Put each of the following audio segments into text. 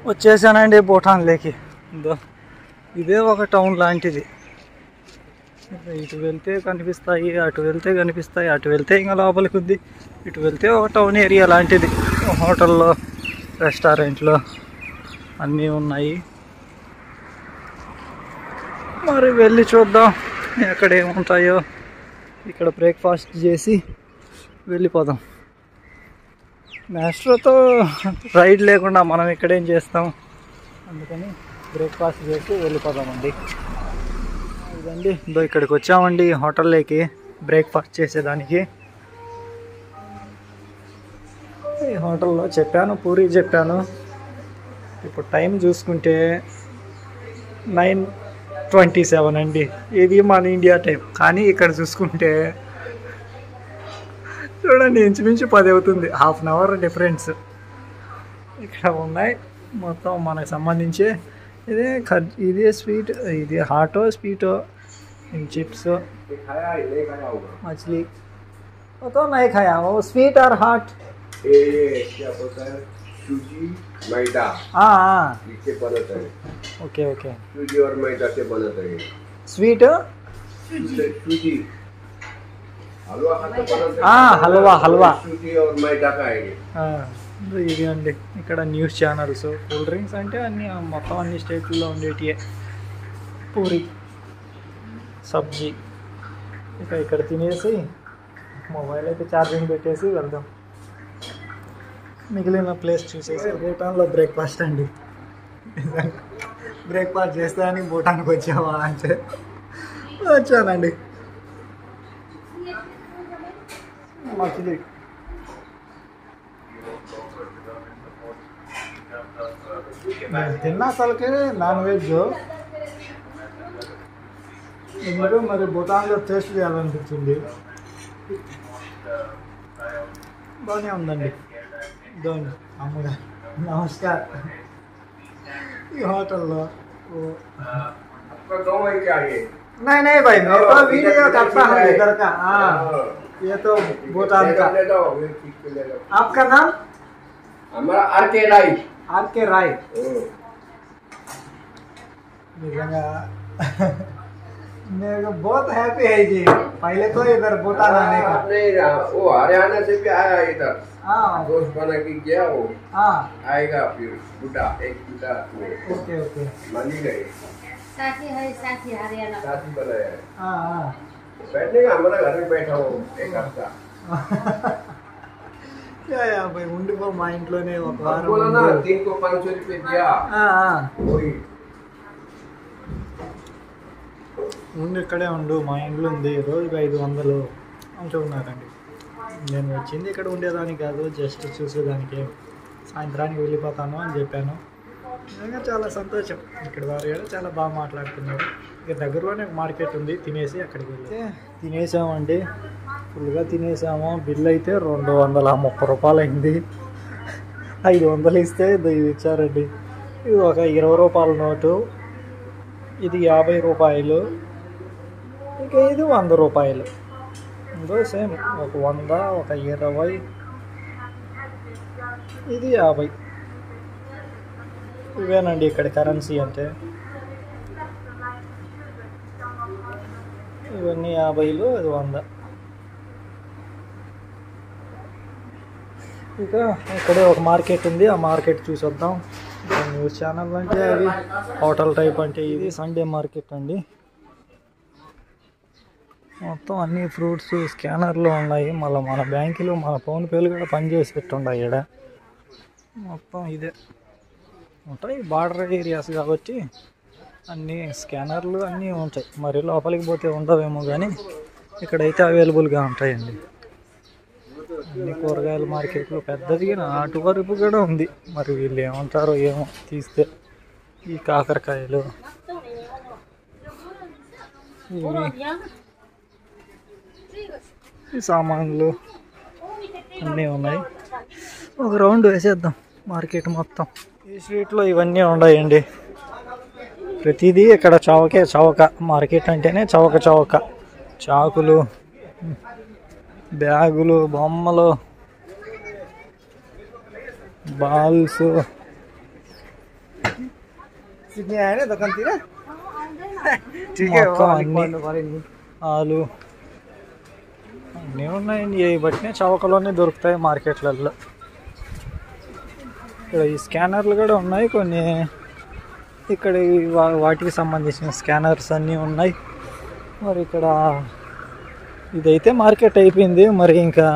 వచ్చేసానండి భూటాన్లోకి. ఇదే ఒక టౌన్ లాంటిది. ఇటు వెళ్తే కనిపిస్తాయి, అటు వెళ్తే కనిపిస్తాయి, అటు వెళ్తే ఇంకా లోపలికి ఉంది, ఇటు వెళ్తే ఒక టౌన్ ఏరియా లాంటిది. హోటల్లో, రెస్టారెంట్లో అన్నీ ఉన్నాయి. మరి వెళ్ళి చూద్దాం ఎక్కడ ఏముంటాయో. ఇక్కడ బ్రేక్ఫాస్ట్ చేసి వెళ్ళిపోదాం. మ్యాస్ట్రోతో రైడ్ లేకుండా మనం ఇక్కడేం చేస్తాం, అందుకని బ్రేక్ఫాస్ట్ చేసి వెళ్ళిపోదామండి. ఇదండి ఇక్కడికి వచ్చామండి హోటల్లోకి బ్రేక్ఫాస్ట్ చేసేదానికి. ఈ హోటల్లో చెప్పాను, పూరి చెప్పాను. ఇప్పుడు టైం చూసుకుంటే 9:27 అండి. ఇది మన ఇండియా టైం. కానీ ఇక్కడ చూసుకుంటే చూడండి ఇంచుమించు 10 అవుతుంది. హాఫ్ అన్ అవర్ డిఫరెన్స్ ఇక్కడ ఉన్నాయి. మొత్తం మనకు సంబంధించి ఇదే స్వీట్, ఇది హాటో స్వీటో, చిప్స్, మछली तो नहीं खाया. वो स्वीट और हॉट क्या बोलता है सूजी मैदा. हाँ इससे बनता है. Okay okay. सूजी और मैदा से बनता है. स्वीट सूजी हलवा खाता है. हाँ हलवा सूजी और मैदा का है. ఇది అండి ఇక్కడ న్యూస్ ఛానల్స్. కూల్ డ్రింక్స్ అంటే అన్ని మొత్తం అన్ని స్టేట్లలో ఉండేటివే. పూరి, సబ్జీ. ఇక ఇక్కడ తినేసి మొబైల్ అయితే ఛార్జింగ్ పెట్టేసి వెళ్దాం. మిగిలిన ప్లేస్ చూసేసి భూటాన్లో బ్రేక్ఫాస్ట్ అండి. బ్రేక్ఫాస్ట్ చేస్తే అని భూటాన్కి వచ్చావా అంటే వచ్చానండి. మచిలీ తిన్నా అసలుకి నాన్ వెజ్. ఎందుకు మరి భూటాన్లో టేస్ట్ చేయాలనిపించింది. బాగానే ఉందండి. దోని అమ్మగా నమస్కారం. ఈ హోటల్లో नहीं नहीं भाई मेरे को वीडियो करता है इधर का. हाँ ये तो भूटान का. आपका नाम? हमारा आर.के. राय. आर.के. राय. निजंगा मेरे को बहुत हैप्पी है जी. पहले तो इधर भूटान आने का. नहीं वो हरियाणा से भी आया इधर. हाँ दोस्त बना के गया वो. हाँ आएगा फिर बुटा एक बुटा में. Okay okay. मानी गए साथी है, साथी हरियाणा साथी बनाया है. हाँ हाँ बैठने का हमारा घर में बैठा हो एक हफ्ता. क्या भाई ఉండిపో మా ఇంట్లోనే ఒక వారం. बोला ना 3 को 500 रुपए दिया. वही ముందు ఇక్కడే ఉండు, మా ఇంట్లో ఉంది, రోజుకి 500 అంటూ ఉన్నారండి. నేను వచ్చింది ఇక్కడ ఉండేదానికి కాదు, జస్ట్ చూసేదానికి. సాయంత్రానికి వెళ్ళిపోతాను అని చెప్పాను. నిజంగా చాలా సంతోషం. ఇక్కడ వారు కూడా చాలా బాగా మాట్లాడుతున్నారు. ఇక దగ్గరలోనే మార్కెట్ ఉంది. తినేసి అక్కడికి వెళ్తే తినేసామండి. ఫుల్గా తినేసాము. బిల్ అయితే 230 రూపాయలు అయింది. 500 ఇస్తే ఇది ఇచ్చారండి. ఇది ఒక 20 రూపాయల నోటు, ఇది 50 రూపాయలు, ఇంకా ఇది 100 రూపాయలు. ఇంకో సేమ్ ఒక 100, ఒక 20, ఇది 50. ఇవేనండి ఇక్కడ కరెన్సీ అంటే. ఇవన్నీ 50లు, అది 100. ఇక ఇక్కడే ఒక మార్కెట్ ఉంది, ఆ మార్కెట్ చూసొద్దాం. న్యూస్ ఛానల్ అంటే అది, హోటల్ టైప్ అంటే ఇది. సండే మార్కెట్ అండి. మొత్తం అన్ని ఫ్రూట్స్ స్కానర్లు ఉన్నాయి. మళ్ళీ మన బ్యాంకులు, మన ఫోన్పేలు కూడా పనిచేసేట్టున్నాయి ఇక్కడ. మొత్తం ఇదే ఉంటాయి. బార్డర్ ఏరియాస్ కాబట్టి అన్నీ స్కానర్లు అన్నీ ఉంటాయి. మరి లోపలికి పోతే ఉండవేమో కానీ ఇక్కడైతే అవైలబుల్గా ఉంటాయండి. అన్ని కూరగాయల మార్కెట్లు పెద్దది, నాటు వరకు కూడా ఉంది. మరి వీళ్ళు ఏమంటారో ఏమో తీస్తే. ఈ కాకరకాయలు, ఇవి ఈ సామాన్లు అన్నీ ఉన్నాయి. ఒక రౌండ్ వేసేద్దాం మార్కెట్ మొత్తం. ఈ స్ట్రీట్లో ఇవన్నీ ఉన్నాయండి. ప్రతిదీ ఇక్కడ చౌకే చౌక. మార్కెట్ అంటేనే చౌక చౌక. చాకులు, బ్యాగులు, బొమ్మలు, బాల్స్, कितने आए ना दुकान तेरा ठीक है మొత్తం అన్ని ఆలు అన్నీ ఉన్నాయండి. ఏ బట్టినే చౌకలోనే దొరుకుతాయి మార్కెట్లలో. ఇక్కడ ఈ స్కానర్లు కూడా ఉన్నాయి కొన్ని. ఇక్కడ వాటికి సంబంధించిన స్కానర్స్ అన్నీ ఉన్నాయి. మరి ఇక్కడ ఇదైతే మార్కెట్ అయిపోయింది. మరి ఇంకా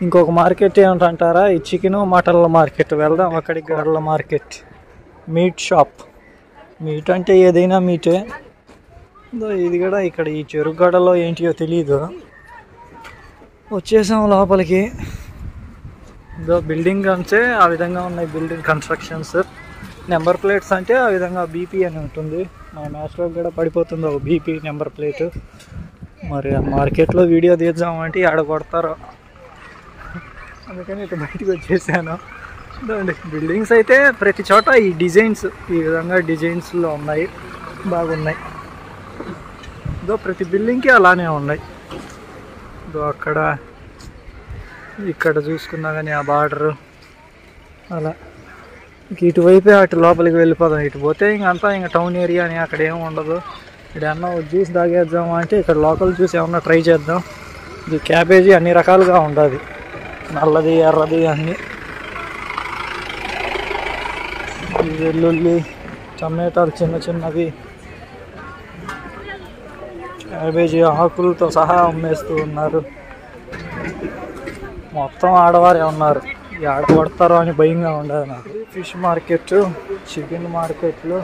ఇంకొక మార్కెట్ ఏమిటంటారా, ఈ చికెను మటన్ల మార్కెట్ వెళ్దాం. అక్కడికి గొర్రెల మార్కెట్, మీట్ షాప్. మీట్ అంటే ఏదైనా మీటే. ఇది కూడా ఇక్కడ ఈ చెరుగడలో ఏంటియో తెలీదు. వచ్చేసాం లోపలికి. ఇదో బిల్డింగ్ అంటే ఆ విధంగా ఉన్నాయి బిల్డింగ్ కన్స్ట్రక్షన్స్. నెంబర్ ప్లేట్స్ అంటే ఆ విధంగా బీపీ అని ఉంటుంది. మా మ్యాచ్లో కూడా పడిపోతుంది ఒక బీపీ నెంబర్ ప్లేటు. మరి ఆ మార్కెట్లో వీడియో తీద్దామంటే ఆడ కొడతారు, అందుకని ఇటు బయటకు వచ్చేసాను. బిల్డింగ్స్ అయితే ప్రతి చోట ఈ డిజైన్స్ ఈ విధంగా డిజైన్స్లో ఉన్నాయి, బాగున్నాయి. ఇదో ప్రతి బిల్డింగ్కి అలానే ఉన్నాయి. ఇదో అక్కడ ఇక్కడ చూసుకున్నా కానీ ఆ బార్డరు అలా ఇటువైపే అటు లోపలికి వెళ్ళిపోదాం. ఇటు పోతే ఇంకంతా ఇంకా టౌన్ ఏరియా అని అక్కడ ఏమి ఉండదు. ఇక్కడ అన్న జ్యూస్ తాగేద్దాం అంటే ఇక్కడ లోకల్ జ్యూస్ ఏమన్నా ట్రై చేద్దాం. ఇది క్యాబేజీ అన్ని రకాలుగా ఉంటుంది, నల్లది ఎర్రది అన్నీ. వెల్లుల్లి టమాటాలు చిన్న చిన్నవి, క్యాబేజీ ఆకులతో సహా అమ్మేస్తూ ఉన్నారు. మొత్తం ఆడవారే ఉన్నారు. ఆడ కొడతారో అని భయంగా ఉండదు నాకు. ఫిష్ మార్కెట్, చికెన్ మార్కెట్లు,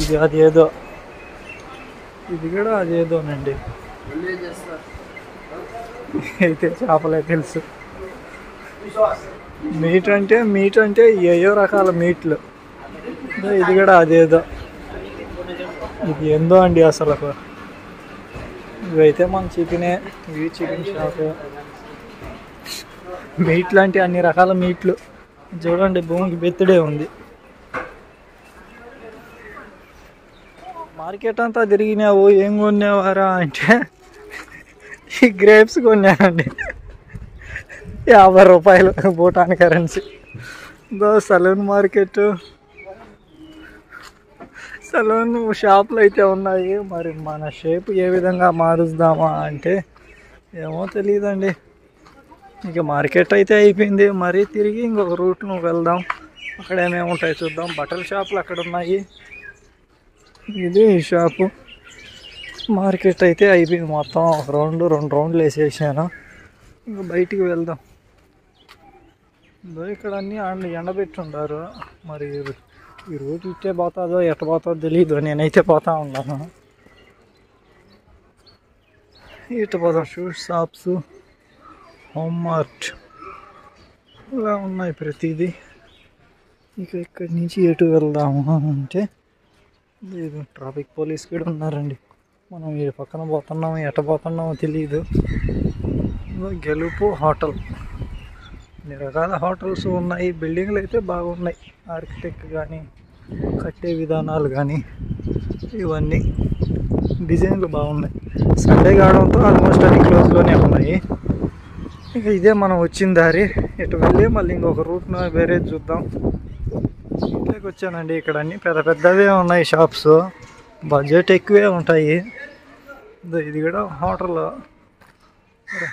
ఇది అదేదో, ఇది కూడా అదేదోనండి. అయితే చేపలే తెలుసు. మీట్ అంటే ఏయో రకాల మీట్లు. ఇది కూడా అదేదో. ఇది ఏందో అండి అసలు. ఇవైతే మన చికెనే. ఇవి చికెన్ షాప్. మీట్లు అంటే అన్ని రకాల మీట్లు. చూడండి భూమికి బెత్తుడే ఉంది. మార్కెట్ అంతా తిరిగినావు, ఏం కొన్నావారా అంటే ఈ గ్రేప్స్ కొన్నానండి. 50 రూపాయలు Bhutan currency. Salon market, salon షాపులు అయితే ఉన్నాయి. మరి మన షేప్ ఏ విధంగా మారుద్దామా అంటే ఏమో తెలియదండి. ఇక మార్కెట్ అయితే అయిపోయింది. మరి తిరిగి ఇంకొక రూట్ను వెళ్దాం. అక్కడ ఏమేమి ఉంటాయి చూద్దాం. బట్టల షాపులు అక్కడ ఉన్నాయి. ఇది షాపు. మార్కెట్ అయితే అయిపోయింది. మొత్తం ఒక రెండు రౌండ్లు వేసేసాను. ఇంకా బయటికి వెళ్దాం. ఇక్కడ అన్నీ ఎండబెట్టి ఉంటారు. మరి ఈ రూట్ ఇట్టే పోతుందో ఎట్ట పోతుందో తెలీదు. నేనైతే పోతా ఉన్నాను. ఇటు పోతాం. షూస్ షాప్స్, హోమ్ మార్ట్ ఇలా ఉన్నాయి ప్రతిదీ. ఇక ఇక్కడి నుంచి ఎటు వెళ్దాము అంటే లేదు, ట్రాఫిక్ పోలీస్ కూడా ఉన్నారండి. మనం ఏ పక్కన పోతున్నామో ఎట్ట పోతున్నామో తెలియదు. గెలుపు హోటల్, అన్ని రకాల హోటల్స్ ఉన్నాయి. బిల్డింగ్లు అయితే బాగున్నాయి. ఆర్కిటెక్ట్ కానీ కట్టే విధానాలు కానీ ఇవన్నీ డిజైన్లు బాగున్నాయి. సండే కావడంతో ఆల్మోస్ట్ అన్ని క్లోజ్లోనే ఉన్నాయి. ఇక ఇదే మనం వచ్చిన దారి. ఇటు వెళ్ళి మళ్ళీ ఇంకొక రూట్ను వేరే చూద్దాం. ఇంట్లోకి వచ్చానండి. ఇక్కడ అన్నీ పెద్ద పెద్దవే ఉన్నాయి షాప్స్, బడ్జెట్ ఎక్కువే ఉంటాయి. ఇది కూడా హోటల్.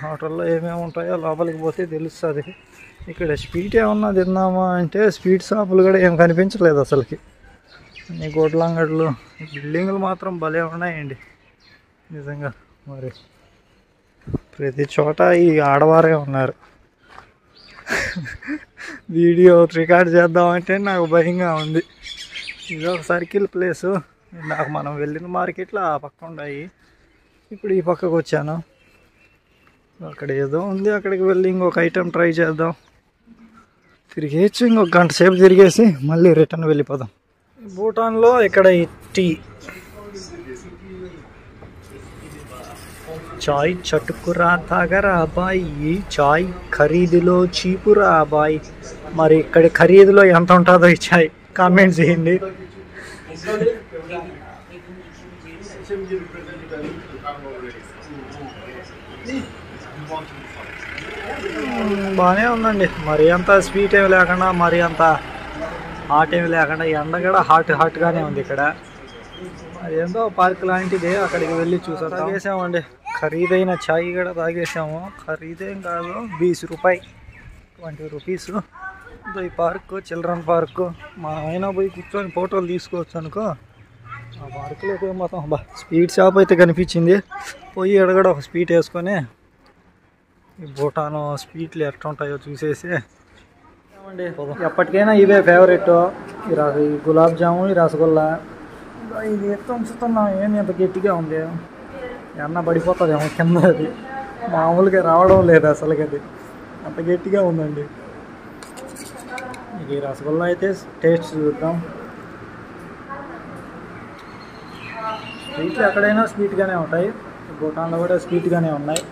హోటల్లో ఏమేమి ఉంటాయో లోపలికి పోతే తెలుస్తుంది. ఇక్కడ స్వీట్ ఏమన్నా తిన్నామా అంటే స్వీట్ షాపులు కూడా ఏం కనిపించలేదు అసలుకి. అన్ని గోడ్ల అంగళ్ళు, బిల్డింగులు మాత్రం భలే ఉన్నాయండి నిజంగా. మరి ప్రతి చోట ఈ ఆడవారే ఉన్నారు. వీడియో రికార్డ్ చేద్దామంటే నాకు భయంగా ఉంది. ఇది ఒక సర్కిల్ ప్లేసు. నాకు మనం వెళ్ళిన మార్కెట్లో ఆ పక్క ఉన్నాయి. ఇప్పుడు ఈ పక్కకు వచ్చాను. అక్కడ ఏదో ఉంది, అక్కడికి వెళ్ళి ఇంకొక ఐటెం ట్రై చేద్దాం. తిరిగేచ్చు. ఇంకొక గంట సేపు తిరిగేసి మళ్ళీ రిటర్న్ వెళ్ళిపోదాం. భూటాన్లో ఇక్కడ ఈ టీ, చాయ్ చటుకురా తాగరా అబ్బాయి, చాయ్ ఖరీదులో చీపురా అబ్బాయి. మరి ఇక్కడ ఖరీదులో ఎంత ఉంటుందో ఈ చాయ్ కామెంట్ చేయండి. బాగానే ఉందండి. మరి అంత స్వీట్ ఏమి లేకుండా మరి అంత హాట్ ఏమి లేకుండా ఎండ కూడా హాట్గానే ఉంది ఇక్కడ. అదేందో పార్క్ లాంటిది, అక్కడికి వెళ్ళి చూసాం. తాగేసామండి, ఖరీదైన ఛాయ్ కూడా తాగేసాము. ఖరీదేం కాదు, 20 రూపాయి, 20 రూపీస్. ఈ పార్క్ చిల్డ్రన్ పార్క్, మా అయినా పోయి కూర్చొని ఫోటోలు తీసుకోవచ్చు అనుకో. ఆ పార్కులోకి మొత్తం స్వీట్ షాప్ అయితే కనిపించింది. పోయి ఎడగడ ఒక స్వీట్ వేసుకొని ఈ భూటాను స్వీట్లు ఎట్లా ఉంటాయో చూసేసి ఏమండి. ఎప్పటికైనా ఇవే ఫేవరెట్, ఈ గులాబ్ జామున్, ఈ రసగుల్లా. ఇది ఎట్లా ఉంచుతున్నాం, ఏంది ఎంత గట్టిగా ఉంది, ఎన్న పడిపోతుందేమో కింద. అది మామూలుగా రావడం లేదు అసలుకి, అది అంత గట్టిగా ఉందండి. ఈ రసగుల్లా అయితే టేస్ట్ చూద్దాం. స్వీట్లు ఎక్కడైనా స్వీట్గానే ఉంటాయి, భూటాన్లో కూడా స్వీట్గానే ఉన్నాయి.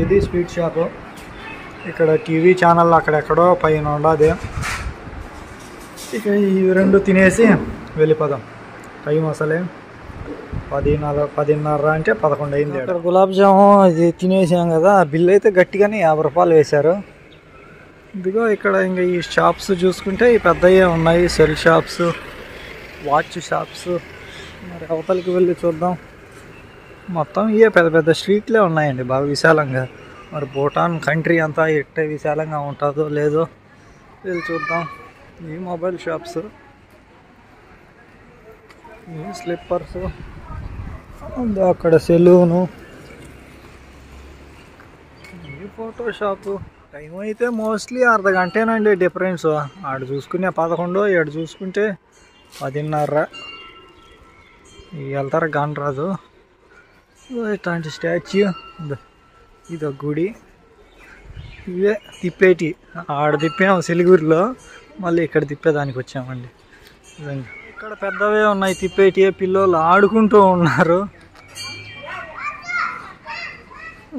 ఇది స్వీట్ షాపు. ఇక్కడ టీవీ ఛానల్ అక్కడెక్కడో పైన ఉండదు. ఇక ఈ రెండు తినేసి వెళ్ళిపోదాం. టైం అసలే 10:30 అంటే 11 అయింది. అక్కడ గులాబ్ జామున్ ఇది తినేసాం కదా, బిల్లు అయితే గట్టిగానే 50 రూపాయలు వేశారు. ఇదిగో ఇక్కడ ఇంకా ఈ షాప్స్ చూసుకుంటే ఈ పెద్దయ్యే ఉన్నాయి, సెల్ షాప్స్, వాచ్ షాప్స్. మరి అవతలకి వెళ్ళి చూద్దాం. మొత్తం ఇవే పెద్ద పెద్ద స్ట్రీట్లే ఉన్నాయండి, బాగా విశాలంగా. మరి భూటాన్ కంట్రీ అంతా ఎట్టే విశాలంగా ఉంటుందో లేదో వెళ్ళి చూద్దాం. ఈ మొబైల్ షాప్స్, ఈ స్లిప్పర్స్, అక్కడ సెలూను, ఈ ఫోటో షాపు. టైం అయితే మోస్ట్లీ అర్ధగంటేనండి డిఫరెన్స్. ఆడ చూసుకునే 11, ఇక్కడ చూసుకుంటే 10:30. వెళ్తారా గణరాజు. ఇట్లాంటి స్టాచ్యూ, ఇది ఒక గుడి. ఇవే తిప్పేటి, ఆడ తిప్పాము సిలిగురిలో, మళ్ళీ ఇక్కడ తిప్పేదానికి వచ్చామండి. ఇక్కడ పెద్దవే ఉన్నాయి తిప్పేటి, పిల్లలు ఆడుకుంటూ ఉన్నారు.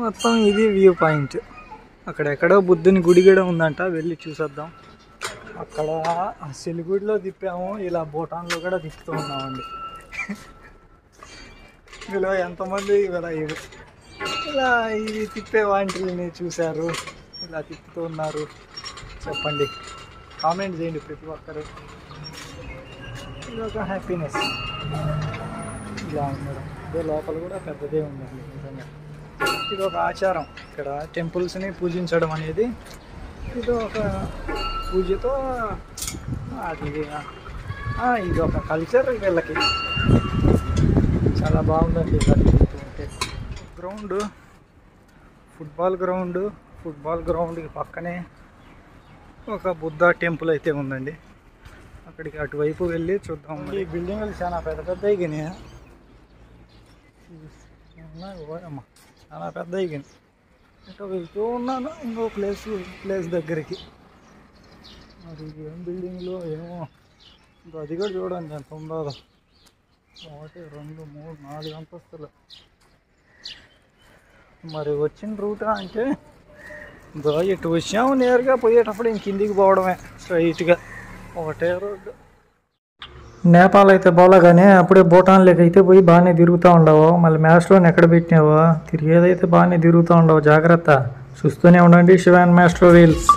మొత్తం ఇది వ్యూ పాయింట్. అక్కడెక్కడో బుద్ధుని గుడి కూడా ఉందంట, వెళ్ళి చూసేద్దాం. అక్కడ సిలిగుడిలో తిప్పాము, ఇలా భూటాన్లో కూడా తిప్పుతూ ఉన్నామండి. ఇలా ఎంతమంది ఇలా ఇవి తిప్పే వాంటిని చూశారు, ఇలా తిప్పుతూ ఉన్నారు, చెప్పండి, కామెంట్ చేయండి ప్రతి ఒక్కరు. ఇది ఒక హ్యాపీనెస్. ఇలా ఉన్నారు. ఇదే లోపల కూడా పెద్దదే ఉందండి నిజంగా. ఇది ఒక ఆచారం, ఇక్కడ టెంపుల్స్ని పూజించడం అనేది. ఇది ఒక పూజతో అది ఇది ఒక కల్చర్ వీళ్ళకి. చాలా బాగుందండి ఉంటే. గ్రౌండ్, ఫుట్బాల్ గ్రౌండ్కి పక్కనే ఒక బుద్ధ టెంపుల్ అయితే ఉందండి. అక్కడికి అటువైపు వెళ్ళి చూద్దాం. ఈ బిల్డింగ్లు చాలా పెద్ద పెద్ద ఎగినాయి, చాలా పెద్ద ఎగినాయి. ఇటు వెళ్తూ ఉన్నాను ఇంకో ప్లేస్ దగ్గరికి. మరి ఏం బిల్డింగ్లో ఏమో, ఇంకా అది కూడా చూడండి ఎంత ఉందో. 1 2 3 4 అంతస్తులు. మరి వచ్చిన రూటా అంటే ఇటు వచ్చాము, నేరుగా పోయేటప్పుడు ఇంక కిందికి పోవడమే స్ట్రైట్గా, ఒకటే రోడ్డు. నేపాల్ అయితే బాగానే, అప్పుడే భూటాన్లోకి అయితే పోయి బాగానే తిరుగుతూ ఉండవు. మళ్ళీ మ్యాస్ట్రోని ఎక్కడ పెట్టినావో, తిరిగేదైతే బాగానే తిరుగుతూ ఉండవు. జాగ్రత్త, చూస్తూనే ఉండండి శివాన్ మ్యాస్ట్రో రీల్స్.